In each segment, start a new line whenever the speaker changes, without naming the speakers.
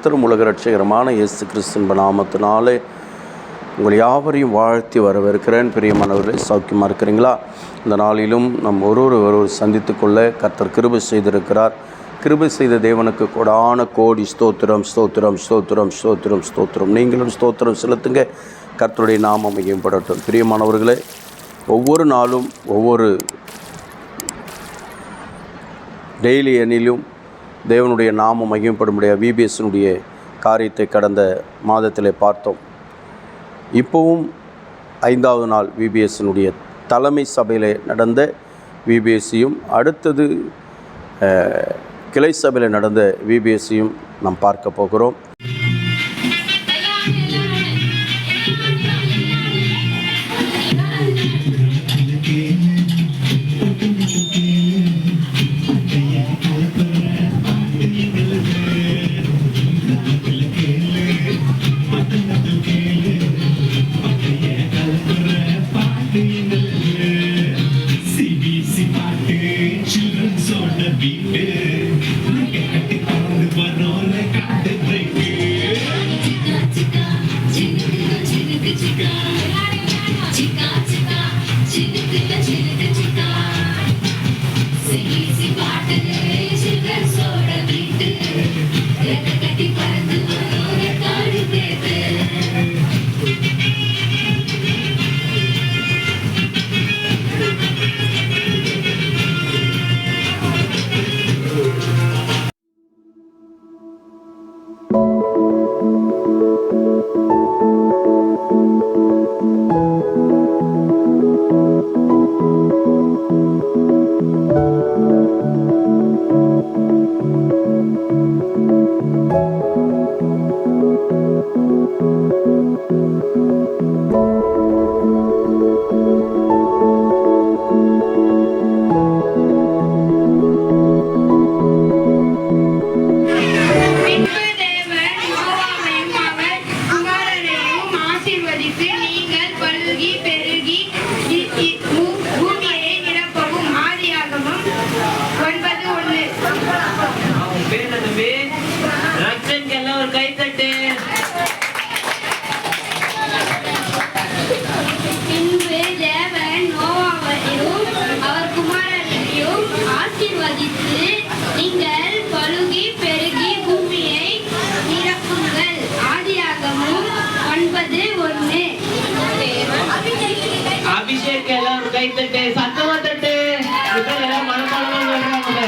கர்த்தரும் உலக ரட்சகரமான இயேசு கிறிஸ்துவின் நாமத்தினாலே உங்கள் யாவரையும் வாழ்த்தி வரவேற்கிறேன். பிரியமானவர்களே, சௌக்கியமாக இருக்கிறீங்களா? இந்த நாளிலும் நம் ஒருவர் சந்தித்து கொள்ள கர்த்தர் கிருபை செய்திருக்கிறார். கிருபை செய்த தேவனுக்கு கொடான கோடி ஸ்தோத்திரம், ஸ்தோத்திரம், ஸ்தோத்திரம், ஸ்தோத்திரம், ஸ்தோத்திரம். நீங்களும் ஸ்தோத்திரம் செலுத்துங்க. கர்த்தருடைய நாமம் மையப்படட்டும். பிரியமானவர்களே, ஒவ்வொரு நாளும் ஒவ்வொரு டெய்லி எண்ணிலும் தேவனுடைய நாமம் மையப்படும்படியாக விபிஎஸ்னுடைய காரியத்தை கடந்த மாதத்திலே பார்த்தோம். இப்போவும் 5வது நாள் விபிஎஸ்னுடைய தலைமை சபையில் நடந்த விபிஎஸ்சியும், அடுத்தது கிளை சபையில் நடந்த விபிஎஸ்சியும் நாம் பார்க்க போகிறோம்.
அபிஷேக் எல்லாரும் கை தட்டு, சத்தமா தட்டு. எல்லாம் மனப்பாடமா சொல்றாங்க.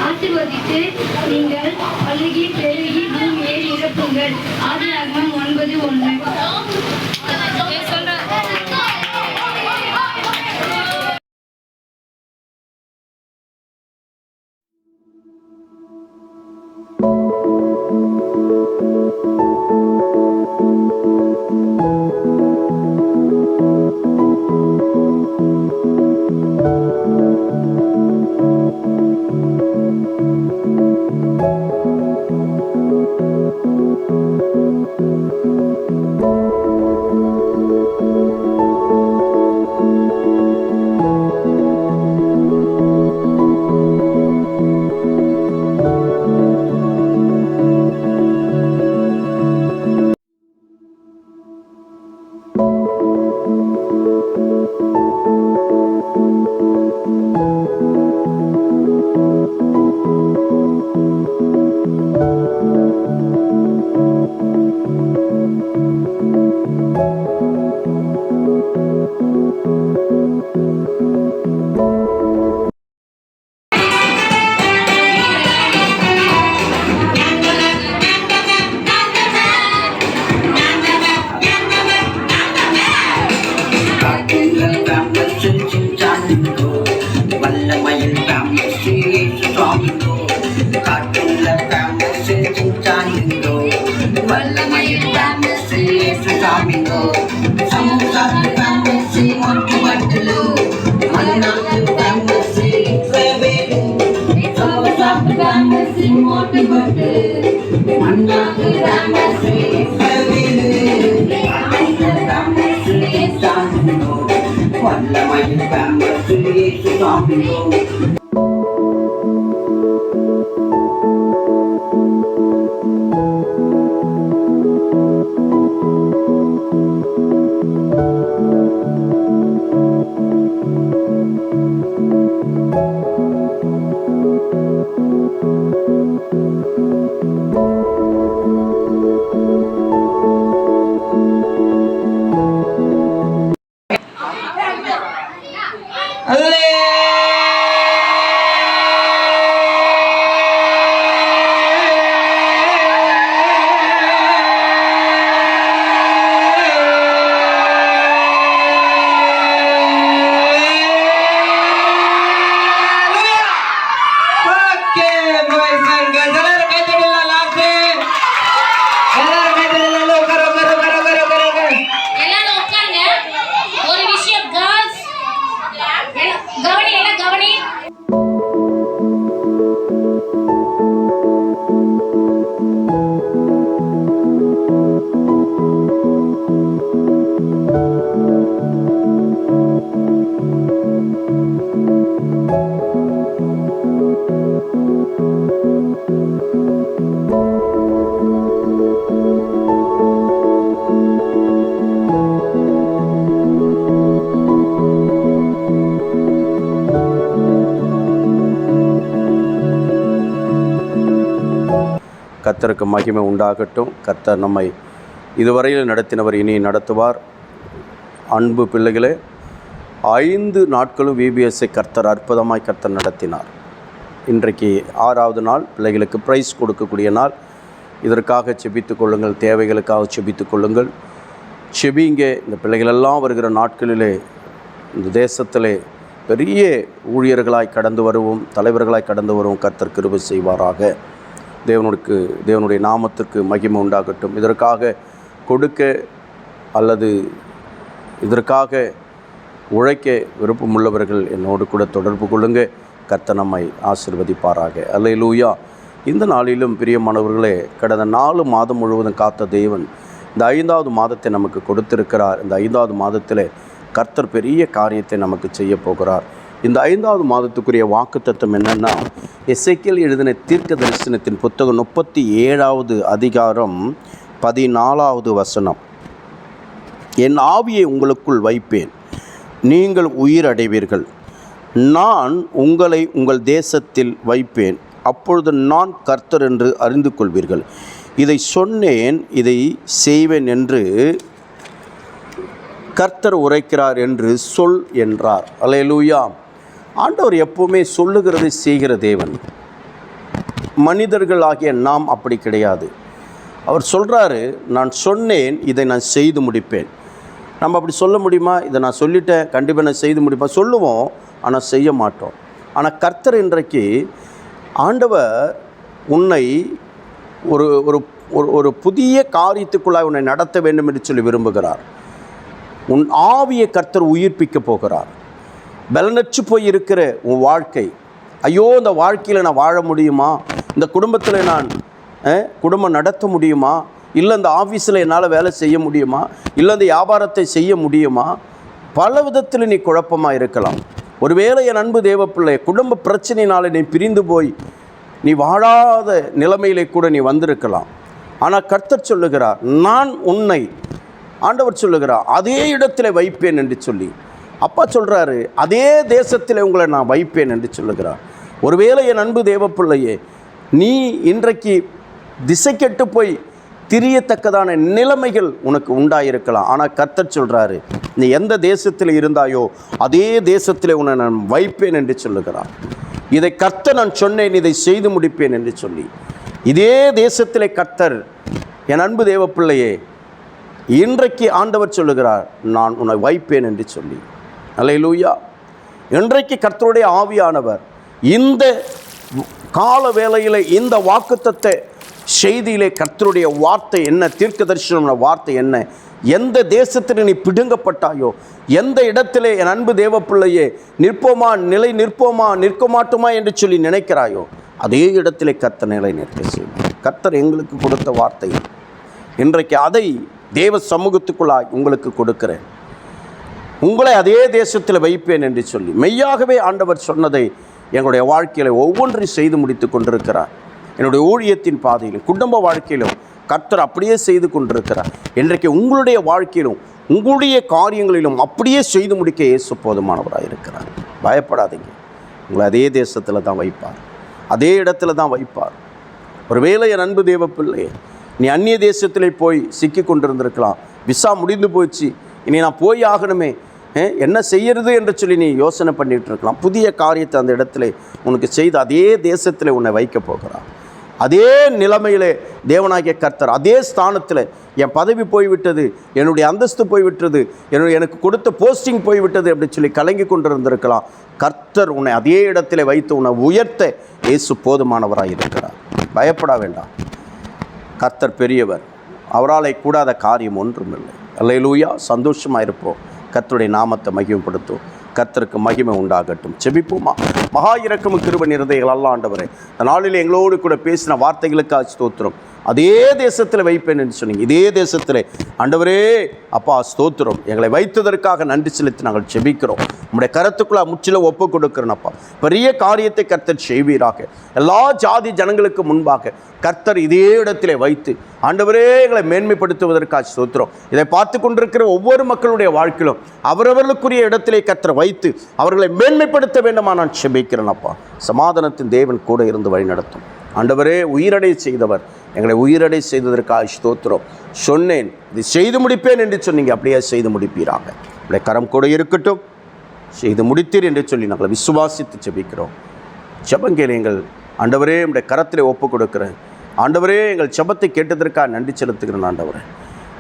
ஆசீர்வதித்து நீங்கள் பலுகி பெருகி பூமியை நிரப்புங்கள். ஆதியாகமம் 9:1.
வல்லமையின் பயன்படுத்தி இயேசு சாமியோ.
கர்த்தருக்கு மகிமை உண்டாகட்டும். கர்த்தர் நம்மை இதுவரையில் நடத்தினவர் இனி நடத்துவார். அன்பு பிள்ளைகளே, 5 நாட்களும் VBSஐ கர்த்தர் அற்புதமாய் கர்த்தர் நடத்தினார். இன்றைக்கு 6வது நாள், பிள்ளைகளுக்கு ப்ரைஸ் கொடுக்கக்கூடிய நாள். இதற்காக செபித்து கொள்ளுங்கள், தேவைகளுக்காக செபித்து கொள்ளுங்கள். செபிங்க. இந்த பிள்ளைகளெல்லாம் வருகிற நாட்களிலே இந்த தேசத்திலே பெரிய ஊழியர்களாய் கடந்து வருவோம், தலைவர்களாய் கடந்து வருவோம். கர்த்தர் கிருபை செய்வாராக. தேவனுடைய நாமத்திற்கு மகிமை உண்டாகட்டும். இதற்காக கொடுக்க அல்லது இதற்காக உழைக்க விருப்பமுள்ளவர்கள் என்னோடு கூட தொடர்பு கொள்ளுங்க. கர்த்தர் நம்மை ஆசீர்வதிப்பாராக. அல்லேலூயா. இந்த நாளிலும் பிரியமானவர்களே, கடந்த 4 மாதம் முழுவதும் காத்த தேவன் இந்த 5வது மாதத்தை நமக்கு கொடுத்திருக்கிறார். இந்த 5வது மாதத்தில் கர்த்தர் பெரிய காரியத்தை நமக்கு செய்ய போகிறார். இந்த 5வது மாதத்துக்குரிய வாக்குத்தத்தம் என்னென்னா, எசேக்கியேல் எழுதின தீர்க்க தரிசனத்தின் புத்தகம் 37வது அதிகாரம் 14வது வசனம். என் ஆவியை உங்களுக்குள் வைப்பேன், நீங்கள் உயிர் அடைவீர்கள். நான் உங்களை உங்கள் தேசத்தில் வைப்பேன், அப்பொழுது நான் கர்த்தர் என்று அறிந்து கொள்வீர்கள். இதை சொன்னேன், இதை செய்வேன் என்று கர்த்தர் உரைக்கிறார் என்று சொல் என்றார். அல்லேலூயா. ஆண்டவர் எப்போவுமே சொல்லுகிறதை செய்கிற தேவன். மனிதர்களாகிய நாம் அப்படி கிடையாது. அவர் சொல்கிறாரு, நான் சொன்னேன், இதை நான் செய்து முடிப்பேன். நம்ம அப்படி சொல்ல முடியுமா? இதை நான் சொல்லிட்டேன், கண்டிப்பாக நான் செய்து முடிப்பேன் சொல்லுவோம், ஆனால் செய்ய மாட்டோம். ஆனால் கர்த்தர் இன்றைக்கு ஆண்டவர் உன்னை ஒரு ஒரு ஒரு புதிய காரியத்துக்குள்ளாக உன்னை நடத்த வேண்டும் என்று சொல்லி விரும்புகிறார். உன் ஆவியை கர்த்தர் உயிர்ப்பிக்க போகிறார். பலனற்று போய் இருக்கிற உன் வாழ்க்கை, ஐயோ இந்த வாழ்க்கையில் நான் வாழ முடியுமா, இந்த குடும்பத்தில் நான் குடும்பம் நடத்த முடியுமா, இல்லை இந்த ஆஃபீஸில் என்னால் வேலை செய்ய முடியுமா, இல்லை இந்த வியாபாரத்தை செய்ய முடியுமா, பல விதத்தில் நீ குழப்பமாக இருக்கலாம். ஒருவேளை என் அன்பு தேவப்பிள்ளை, குடும்ப பிரச்சனையினால் நீ பிரிந்து போய் நீ வாழாத நிலைமையிலே கூட நீ வந்திருக்கலாம். ஆனால் கர்த்தர் சொல்லுகிறார், நான் உன்னை, ஆண்டவர் சொல்லுகிறார், அதே இடத்துல வைப்பேன் என்று சொல்லி. அப்பா சொல்கிறாரு, அதே தேசத்தில் உங்களை நான் வைப்பேன் என்று சொல்லுகிறார். ஒருவேளை என் அன்பு தேவப்பிள்ளையே, நீ இன்றைக்கு திசை கெட்டு போய் திரியத்தக்கதான நிலைமைகள் உனக்கு உண்டாயிருக்கலாம். ஆனால் கர்த்தர் சொல்கிறாரு, நீ எந்த தேசத்தில் இருந்தாயோ அதே தேசத்தில் உன்னை நான் வைப்பேன் என்று சொல்லுகிறார். இதை கர்த்தர் நான் சொன்னேன், இதை செய்து முடிப்பேன் என்று சொல்லி இதே தேசத்திலே கர்த்தர், என் அன்பு தேவப்பிள்ளையே, இன்றைக்கு ஆண்டவர் சொல்லுகிறார், நான் உன்னை வைப்பேன் என்று சொல்லி. அல்லேலூயா. இன்றைக்கு கர்த்தருடைய ஆவியானவர் இந்த கால வேளையில் இந்த வாக்குத்தத்த செய்தியிலே கர்த்தருடைய வார்த்தை என்ன, தீர்க்க தரிசன வார்த்தை என்ன, எந்த தேசத்தில் நீ பிடுங்கப்பட்டாயோ, எந்த இடத்திலே என் அன்பு தேவப்பிள்ளையே நிற்போமா, நிலை நிற்போமா, நிற்க மாட்டோமா என்று சொல்லி நினைக்கிறாயோ, அதே இடத்திலே கர்த்தர் நிலை நிற்க செய்வார். கர்த்தர் எங்களுக்கு கொடுத்த வார்த்தை இன்றைக்கு அதை தேவ சமூகத்துக்குள்ளாய் உங்களுக்கு கொடுக்கிறேன். உங்களை அதே தேசத்தில் வைப்பேன் என்று சொல்லி மெய்யாகவே ஆண்டவர் சொன்னதை எங்களுடைய வாழ்க்கையில் ஒவ்வொன்றையும் செய்து முடித்து கொண்டிருக்கிறார். என்னுடைய ஊழியத்தின் பாதையிலும் குடும்ப வாழ்க்கையிலும் கர்த்தர் அப்படியே செய்து கொண்டிருக்கிறார். இன்றைக்கு உங்களுடைய வாழ்க்கையிலும் உங்களுடைய காரியங்களிலும் அப்படியே செய்து முடிக்க இயேசு போதுமானவராக இருக்கிறார். பயப்படாதீங்க. உங்களை அதே தேசத்தில் தான் வைப்பார், அதே இடத்துல தான் வைப்பார். ஒருவேளை என் அன்பு தேவ பிள்ளை, நீ அந்நிய தேசத்தில் போய் சிக்கி கொண்டிருந்திருக்கலாம். விசா முடிந்து போச்சு, இனி நான் போய் ஆகணுமே, என்ன செய்யறது என்று சொல்லி நீ யோசனை பண்ணிகிட்டு இருக்கலாம். புதிய காரியத்தை அந்த இடத்துல உனக்கு செய்து அதே தேசத்தில் உன்னை வைக்க போகிறார். அதே நிலைமையிலே தேவனாகிய கர்த்தர் அதே ஸ்தானத்தில் என் பதவி போய்விட்டது, என்னுடைய அந்தஸ்து போய்விட்டது, எனக்கு கொடுத்த போஸ்டிங் போய்விட்டது அப்படின்னு சொல்லி கலங்கி கொண்டிருந்திருக்கலாம். கர்த்தர் உன்னை அதே இடத்துல வைத்து உன்னை உயர்த்த இயேசு போதுமானவராக இருக்கிறார். பயப்பட வேண்டாம். கர்த்தர் பெரியவர், அவரால் கூடாத காரியம் ஒன்றுமில்லை. அல்லேலூயா. சந்தோஷமாக இருப்போம். கர்த்தருடைய நாமத்தை மகிமைப்படுத்தும். கர்த்தருக்கு மகிமை உண்டாகட்டும். செபிப்போமா. மகா இரக்கமும் கிருபை நிறைந்தவைகள் அல்ல ஆண்டவரே, இந்த நாளில் எங்களோடு கூட பேசின வார்த்தைகளுக்காக ஸ்தோத்திரம். அதே தேசத்தில் வைப்பேன் என்று சொன்னீங்க. இதே தேசத்தில் ஆண்டவரே அப்பா ஸ்தோத்திரம். எங்களை வைத்ததற்காக நன்றி செலுத்தி நாங்கள் செபிக்கிறோம். உங்களுடைய கருத்துக்குள்ளே முற்றிலும் ஒப்பு கொடுக்கிறோம் அப்பா. பெரிய காரியத்தை கர்த்தர் செய்வீராக. எல்லா ஜாதி ஜனங்களுக்கு முன்பாக கர்த்தர் இதே இடத்திலே வைத்து ஆண்டவரே எங்களை மேன்மைப்படுத்துவதற்காக ஸ்தோத்திரம். இதை பார்த்து கொண்டிருக்கிற ஒவ்வொரு மக்களுடைய வாழ்க்கையிலும் அவரவர்களுக்குரிய இடத்திலே கர்த்தர் வைத்து அவர்களை மேன்மைப்படுத்த வேண்டுமா நான் செபிக்கிறேன் அப்பா. சமாதானத்தின் தேவன் கூட இருந்து வழி நடத்தும். ஆண்டவரே உயிரடை செய்தவர், எங்களை உயிரடை செய்ததற்காக ஸ்தோத்திரம். சொன்னேன், இது செய்து முடிப்பேன் என்று சொன்னீங்க, அப்படியே செய்து முடிப்பீராக. உடைய கரம் கூட இருக்கட்டும். செய்து முடித்தீர் என்று சொல்லி நாங்கள் விசுவாசித்து ஜெபிக்கிறோம். ஜெபங்கள் எங்கள் ஆண்டவரே உடைய கரத்திலே ஒப்பு கொடுக்கிறேன். ஆண்டவரே எங்கள் ஜெபத்தை கேட்டதற்காக நன்றி செலுத்துகிறேன். ஆண்டவரே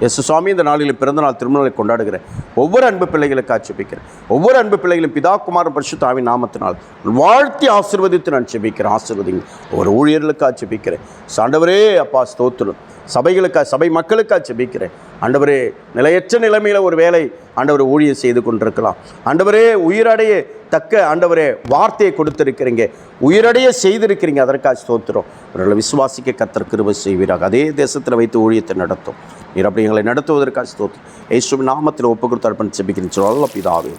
இயேசு சுவாமி, இந்த நாளில் பிறந்தநாள் திருமணங்களை கொண்டாடுகிறேன் ஒவ்வொரு அன்பு பிள்ளைகளுக்காக ஜெபிக்கிறேன். ஒவ்வொரு அன்பு பிள்ளைகளும் பிதா குமாரன் பரிசுத்த ஆவியின் நாமத்தினால் வாழ்த்தி ஆசீர்வதித்து நான் ஜெபிக்கிறேன். ஆசீர்வதிங்க. ஒரு ஊழியர்களுக்காக ஜெபிக்கிறேன். ஆண்டவரே அப்பா ஸ்தோத்திரம். சபைகளுக்காக, சபை மக்களுக்காக ஜெபிக்கிறேன். ஆண்டவரே நிலையற்ற நிலைமையில் ஒரு வேலை ஆண்டவரை ஊழியம் செய்து கொண்டிருக்கலாம். ஆண்டவரே உயிரடைய தக்க ஆண்டவரே வார்த்தையை கொடுத்திருக்கிறீங்க, உயிரடைய செய்திருக்கிறீங்க. அதற்காக ஸ்தோத்திரம். அவர்களை விசுவாசிக்க கர்த்தர் கிருபை செய்வீராக. அதே தேசத்தில் வைத்து ஊழியத்தை நடத்தும். நீர் அப்படி எங்களை நடத்துவதற்காக ஸ்தோத்திரம். இயேசுவின் நாமத்தில் ஒப்பு கொடுத்து அர்ப்பணித்து ஜெபிக்கிறேன். சொல்ல பிதாவே.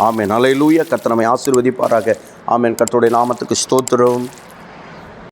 ஆமென். அல்லேலூயா. கர்த்தர் நம்மை ஆசீர்வதிப்பாராக. ஆமென். கர்த்தருடைய நாமத்துக்கு ஸ்தோத்திரம்.